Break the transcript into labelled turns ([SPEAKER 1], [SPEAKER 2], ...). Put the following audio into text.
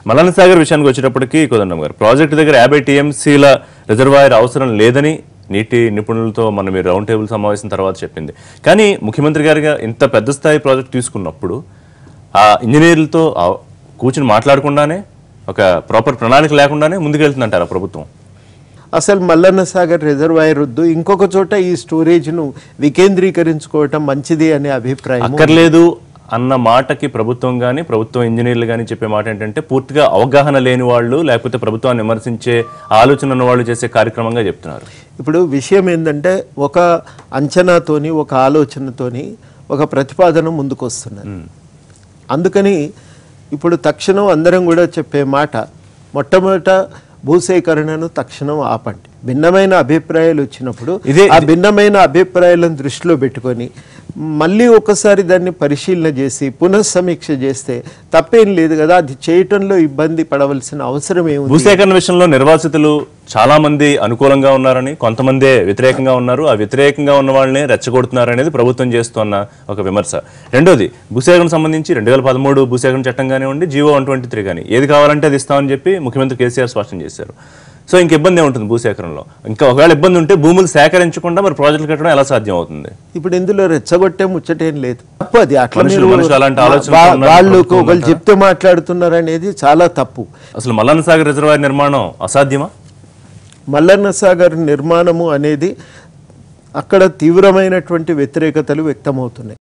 [SPEAKER 1] మల్లన్న సాగర్ విషయానికి వచ్చేటప్పటికి కోదండం గారు ప్రాజెక్ట్ దగ్గర 50 టీఎంసీల రిజర్వాయర్ అవసరం లేదని నీటి నిపుణులతో మనం ఈ రౌండ్ టేబుల్ సమావేశం తర్వాత చెప్పింది. కానీ ముఖ్యమంత్రి గారిగా ఇంత పెద్ద స్థాయి ప్రాజెక్ట్ తీసుకున్నప్పుడు ఆ ఇంజనీర్లతో కూర్చుని మాట్లాడకుండానే ఒక ప్రాపర్ ప్రణాళిక లేకుండానే ముందుకెళ్తుందంటారా ప్రభుత్వం?
[SPEAKER 2] అసలు మల్లన్న సాగర్ రిజర్వాయర్ వద్దు, ఇంకొక చోట ఈ స్టోరేజ్ను వికేంద్రీకరించుకోవటం మంచిది అనే అభిప్రాయం
[SPEAKER 1] అక్కర్లేదు అన్న మాటకి ప్రభుత్వం కానీ ప్రభుత్వం ఇంజనీర్లు కానీ చెప్పే మాట ఏంటంటే పూర్తిగా అవగాహన లేని వాళ్ళు లేకపోతే ప్రభుత్వాన్ని విమర్శించే ఆలోచన ఉన్న వాళ్ళు చేసే కార్యక్రమంగా చెప్తున్నారు.
[SPEAKER 2] ఇప్పుడు విషయం ఏంటంటే ఒక అంచనాతోని ఒక ఆలోచనతోని ఒక ప్రతిపాదన ముందుకు వస్తున్నారు. అందుకని ఇప్పుడు తక్షణం అందరం కూడా చెప్పే మాట మొట్టమొదట భూసేకరణను తక్షణం ఆపండి. భిన్నమైన అభిప్రాయాలు వచ్చినప్పుడు ఆ భిన్నమైన అభిప్రాయాలను దృష్టిలో పెట్టుకొని మళ్ళీ ఒకసారి దాన్ని పరిశీలన చేసి పునఃసమీక్ష చేస్తే తప్పేం లేదు కదా. అది చేయటంలో ఇబ్బంది పడవలసిన అవసరం ఏముంది?
[SPEAKER 1] భూసేకరణ విషయంలో నిర్వాసితులు చాలా మంది అనుకూలంగా ఉన్నారని, కొంతమందే వ్యతిరేకంగా ఉన్నారు. ఆ వ్యతిరేకంగా ఉన్న వాళ్ళని రెచ్చగొడుతున్నారు అనేది ప్రభుత్వం చేస్తున్న ఒక విమర్శ. రెండోది భూసేకరణ సంబంధించి 2013 భూసేకరణ చట్టం కానివ్వండి, జీవో 123 కానీ ఏది కావాలంటే అది ఇస్తామని చెప్పి ముఖ్యమంత్రి కేసీఆర్ స్పష్టం చేశారు. సో ఇంక ఇబ్బంది ఉంటుంది భూసేకరణలో. ఇంకా ఒకవేళ ఇబ్బంది ఉంటే భూములు సేకరించకుండా మరి ప్రాజెక్టులు కట్టడం ఎలా సాధ్యం అవుతుంది?
[SPEAKER 2] ఇప్పుడు ఇందులో రెచ్చగొట్టే ముచ్చటేం లేదు. తప్పు అది. అట్లా వాళ్ళు ఒకళ్ళు చెప్తే మాట్లాడుతున్నారు అనేది చాలా తప్పు.
[SPEAKER 1] అసలు మల్లన్న సాగర్ రిజర్వాయర్ నిర్మాణం అసాధ్యమా?
[SPEAKER 2] మల్లన్న సాగర్ నిర్మాణము అనేది అక్కడ తీవ్రమైనటువంటి వ్యతిరేకతలు వ్యక్తమవుతున్నాయి.